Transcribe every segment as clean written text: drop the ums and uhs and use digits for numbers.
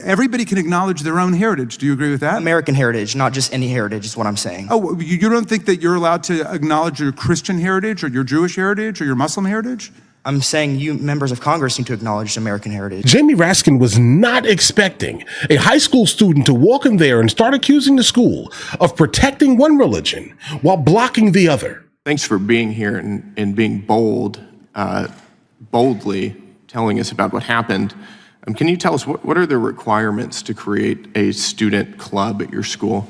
Everybody can acknowledge their own heritage. Do you agree with that? American heritage, not just any heritage is what I'm saying. Oh, you don't think that you're allowed to acknowledge your Christian heritage or your Jewish heritage or your Muslim heritage? I'm saying you members of Congress need to acknowledge American heritage. Jamie Raskin was not expecting a high school student to walk in there and start accusing the school of protecting one religion while blocking the other. Thanks for being here and being boldly telling us about what happened. Can you tell us what are the requirements to create a student club at your school?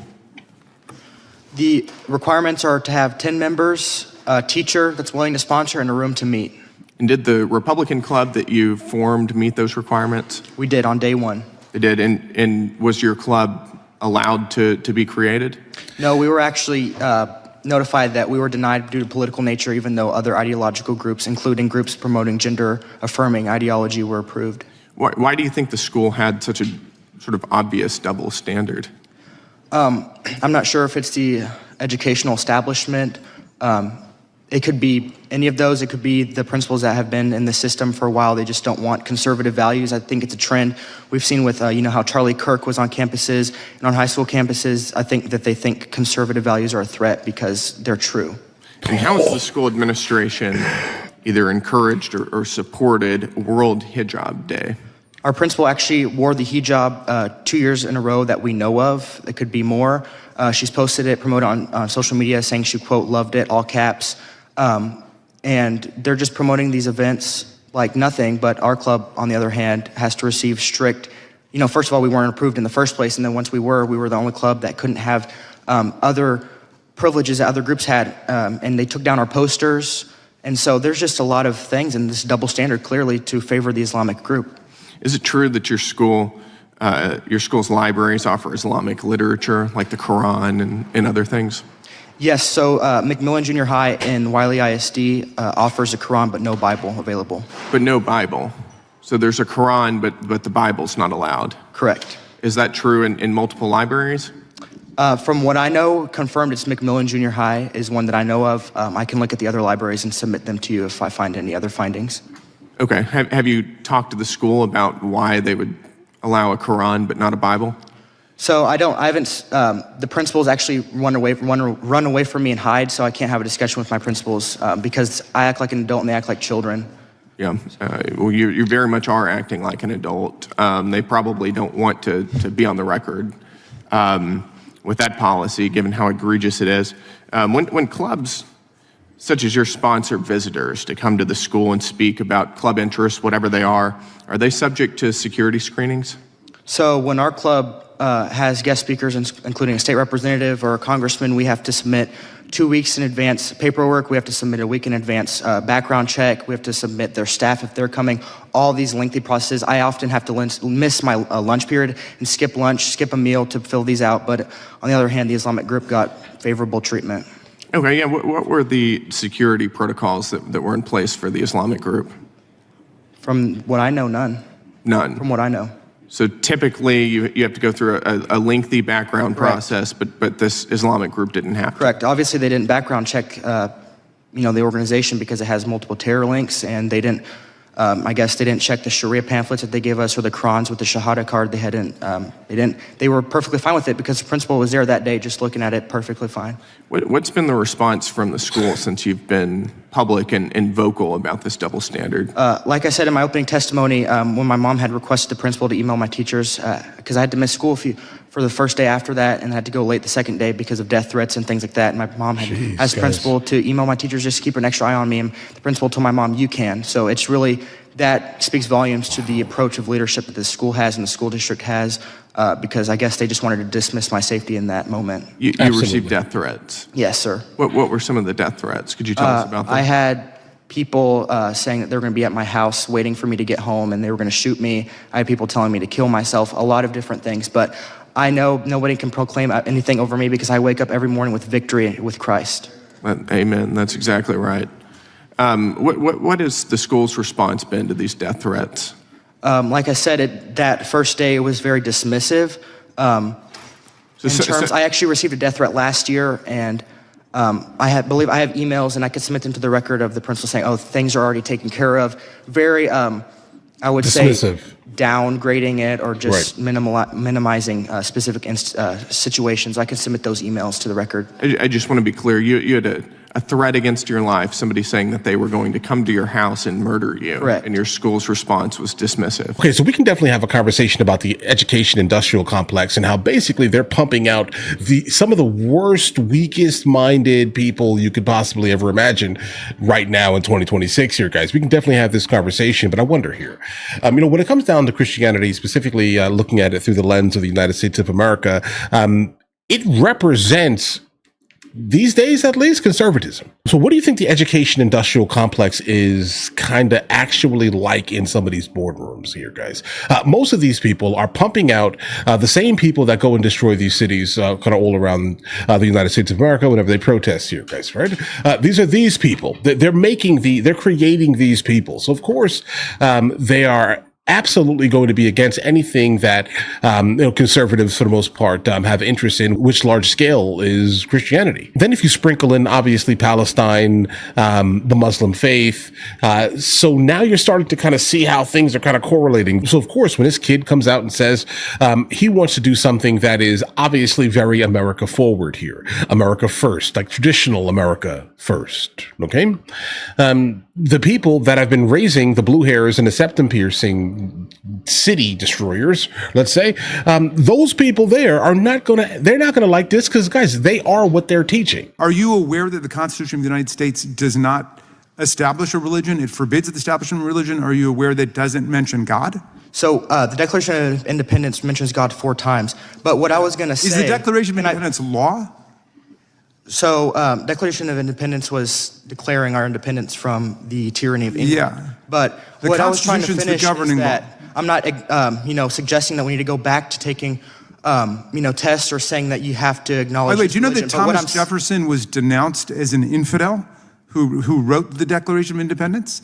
The requirements are to have 10 members, a teacher that's willing to sponsor, and a room to meet. And did the Republican club that you formed meet those requirements? We did on day one. They did, and was your club allowed to be created? No, we were actually notified that we were denied due to political nature, even though other ideological groups, including groups promoting gender-affirming ideology, were approved. Why do you think the school had such a sort of obvious double standard? I'm not sure if it's the educational establishment. It could be any of those. It could be the principals that have been in the system for a while. They just don't want conservative values. I think it's a trend we've seen with, how Charlie Kirk was on campuses and on high school campuses. I think that they think conservative values are a threat because they're true. And how has the school administration either encouraged or supported World Hijab Day? Our principal actually wore the hijab 2 years in a row that we know of. It could be more. She's posted it, promoted on social media, saying she, quote, loved it, all caps. And they're just promoting these events like nothing, but our club, on the other hand, has to receive strict, first of all, we weren't approved in the first place, and then once we were the only club that couldn't have other privileges that other groups had, and they took down our posters. And so there's just a lot of things in this double standard clearly to favor the Islamic group. Is it true that your school's libraries offer Islamic literature, like the Quran and other things? Yes, so McMillan Junior High and Wiley ISD offers a Quran, but no Bible available. But no Bible. So there's a Quran, but the Bible's not allowed. Correct. Is that true in multiple libraries? From what I know, confirmed, it's McMillan Junior High is one that I know of. I can look at the other libraries and submit them to you if I find any other findings. Okay. Have you talked to the school about why they would allow a Quran but not a Bible? So I haven't, the principals actually run away from me and hide, so I can't have a discussion with my principals because I act like an adult and they act like children. Yeah, well, you very much are acting like an adult. They probably don't want to be on the record with that policy, given how egregious it is. When clubs such as your sponsor visitors to come to the school and speak about club interests, whatever they are they subject to security screenings? So when our club has guest speakers, including a state representative or a congressman, we have to submit 2 weeks in advance paperwork. We have to submit a week in advance background check. We have to submit their staff if they're coming. All these lengthy processes. I often have to miss my lunch period and skip lunch, skip a meal to fill these out. But on the other hand, the Islamic group got favorable treatment. Okay, yeah. What were the security protocols that were in place for the Islamic group? From what I know, none. None? From what I know. So typically, you have to go through a lengthy background process, but this Islamic group didn't have to. Correct. Obviously, they didn't background check, the organization because it has multiple terror links, and they didn't. I guess they didn't check the Sharia pamphlets that they gave us or the Qurans with the Shahada card. They were perfectly fine with it because the principal was there that day, just looking at it, perfectly fine. What's been the response from the school since you've been public and vocal about this double standard? Like I said in my opening testimony, when my mom had requested the principal to email my teachers, because I had to miss school for the first day after that, and I had to go late the second day because of death threats and things like that. And my mom had asked the principal to email my teachers just to keep an extra eye on me. And the principal told my mom, "You can." So it's really, that speaks volumes to the approach of leadership that the school has and the school district has, because I guess they just wanted to dismiss my safety in that moment. You received death threats? Yes, sir. What were some of the death threats? Could you tell us about them? I had people saying that they were going to be at my house waiting for me to get home and they were going to shoot me. I had people telling me to kill myself, a lot of different things. But I know nobody can proclaim anything over me because I wake up every morning with victory with Christ. Amen. That's exactly right. What has the school's response been to these death threats? Like I said, that first day it was very dismissive. I actually received a death threat last year, and I believe I have emails, and I could submit them to the record of the principal saying, "Oh, things are already taken care of." Very I would say dismissive. downgrading it or just minimizing specific situations. I can submit those emails to the record. I just want to be clear. You had a threat against your life, somebody saying that they were going to come to your house and murder you. Correct. And your school's response was dismissive. Okay, so we can definitely have a conversation about the education industrial complex and how basically they're pumping out some of the worst, weakest minded people you could possibly ever imagine right now in 2026 here, guys. We can definitely have this conversation, but I wonder here, when it comes down to Christianity, specifically looking at it through the lens of the United States of America, it represents, these days at least, conservatism. So what do you think the education industrial complex is kind of actually like in some of these boardrooms here, guys? Most of these people are pumping out the same people that go and destroy these cities kind of all around the United States of America whenever they protest here, guys, right? These are these people. They're creating these people. So of course, they are absolutely going to be against anything that conservatives, for the most part, have interest in, which large scale is Christianity. Then if you sprinkle in, obviously, Palestine, the Muslim faith, so now you're starting to kind of see how things are kind of correlating. So of course, when this kid comes out and says he wants to do something that is obviously very America forward here, America first, like traditional America first, okay? The people that have been raising the blue hairs and the septum piercing city destroyers, let's say, those people there they're not gonna like this because, guys, they are what they're teaching. Are you aware that the Constitution of the United States does not establish a religion? It forbids the establishment of religion. Are you aware that it doesn't mention God? So the Declaration of Independence mentions God 4 times. But what I was going to say... Is the Declaration of Independence law? So Declaration of Independence was declaring our independence from the tyranny of England. Yeah. But The what I was trying to Constitution's the finish is governing that law. I'm not, suggesting that we need to go back to taking, tests or saying that you have to acknowledge. By the way, do you know religion. that But what Thomas Jefferson was denounced as an infidel who wrote the Declaration of Independence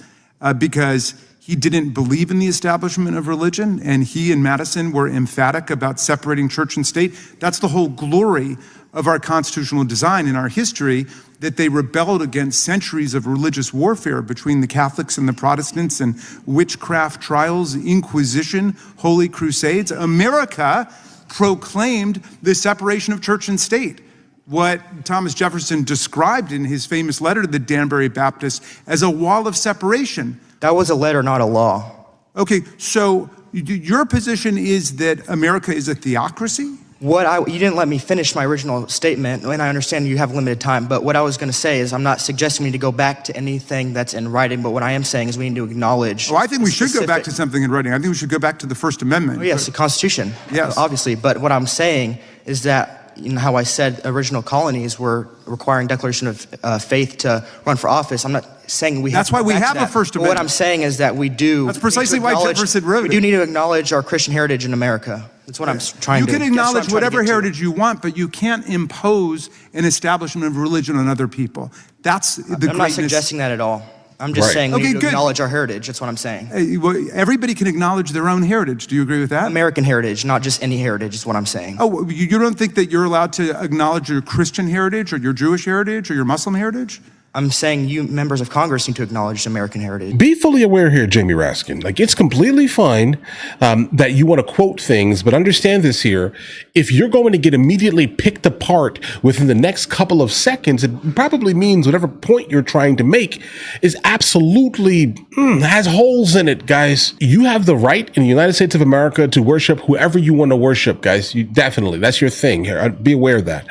because he didn't believe in the establishment of religion, and he and Madison were emphatic about separating church and state? That's the whole glory of our constitutional design in our history, that they rebelled against centuries of religious warfare between the Catholics and the Protestants and witchcraft trials, Inquisition, Holy Crusades. America proclaimed the separation of church and state, what Thomas Jefferson described in his famous letter to the Danbury Baptists as a wall of separation. That was a letter, not a law. Okay, so your position is that America is a theocracy? You didn't let me finish my original statement, and I understand you have limited time, but what I was going to say is I'm not suggesting we need to go back to anything that's in writing, but what I am saying is we need to acknowledge... Oh, I think we should go back to something in writing. I think we should go back to the First Amendment. Oh, yes, the Constitution, yes, obviously, but what I'm saying is that, how I said original colonies were requiring declaration of faith to run for office. I'm not saying we have That's to go why we back to have a that. First But Amendment. what I'm saying is that we do... That's precisely why Jefferson wrote it. We do need to acknowledge our Christian heritage in America. That's what I'm trying to... You can acknowledge whatever heritage you want, but you can't impose an establishment of religion on other people. That's the greatness. I'm not suggesting that at all. I'm just saying we need to acknowledge our heritage. That's what I'm saying. Well, everybody can acknowledge their own heritage. Do you agree with that? American heritage, not just any heritage, is what I'm saying. Oh, you don't think that you're allowed to acknowledge your Christian heritage or your Jewish heritage or your Muslim heritage? I'm saying you members of Congress need to acknowledge American heritage. Be fully aware here, Jamie Raskin. Like, it's completely fine that you want to quote things, but understand this here. If you're going to get immediately picked apart within the next couple of seconds, it probably means whatever point you're trying to make is absolutely has holes in it, guys. You have the right in the United States of America to worship whoever you want to worship, guys. You definitely, that's your thing here. Be aware of that.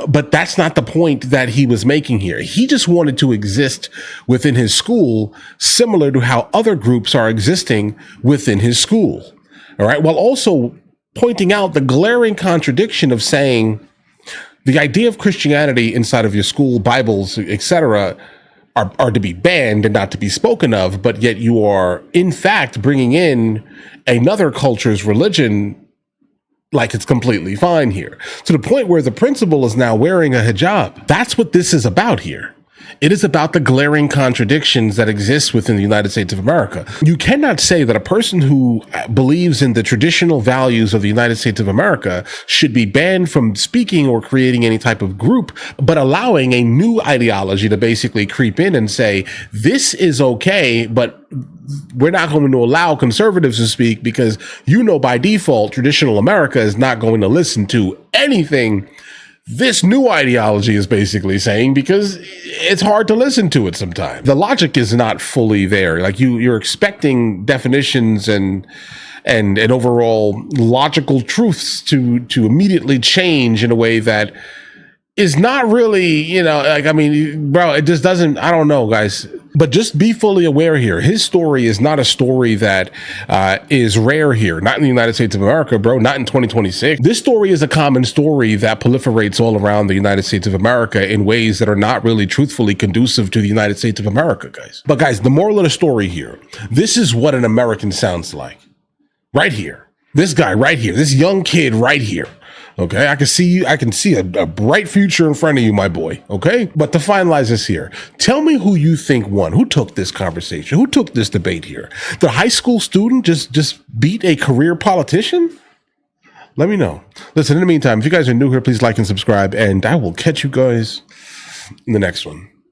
But that's not the point that he was making here. He just wanted to exist within his school, similar to how other groups are existing within his school. All right. While also pointing out the glaring contradiction of saying the idea of Christianity inside of your school, Bibles, etc., are to be banned and not to be spoken of, but yet you are, in fact, bringing in another culture's religion like it's completely fine here. To the point where the principal is now wearing a hijab. That's what this is about here. It is about the glaring contradictions that exist within the United States of America. You cannot say that a person who believes in the traditional values of the United States of America should be banned from speaking or creating any type of group, but allowing a new ideology to basically creep in and say, this is okay, but we're not going to allow conservatives to speak because, by default, traditional America is not going to listen to anything this new ideology is basically saying, because it's hard to listen to it sometimes. The logic is not fully there. Like you're expecting definitions and overall logical truths to immediately change in a way that is not really, bro, it just doesn't, I don't know, guys. But just be fully aware here. His story is not a story that is rare here. Not in the United States of America, bro. Not in 2026. This story is a common story that proliferates all around the United States of America in ways that are not really truthfully conducive to the United States of America, guys. But guys, the moral of the story here, this is what an American sounds like. Right here. This guy right here. This young kid right here. Okay, I can see a bright future in front of you, my boy. Okay, but to finalize this here, tell me who you think won. Who took this conversation? Who took this debate here? The high school student just beat a career politician? Let me know. Listen, in the meantime, if you guys are new here, please like and subscribe, and I will catch you guys in the next one.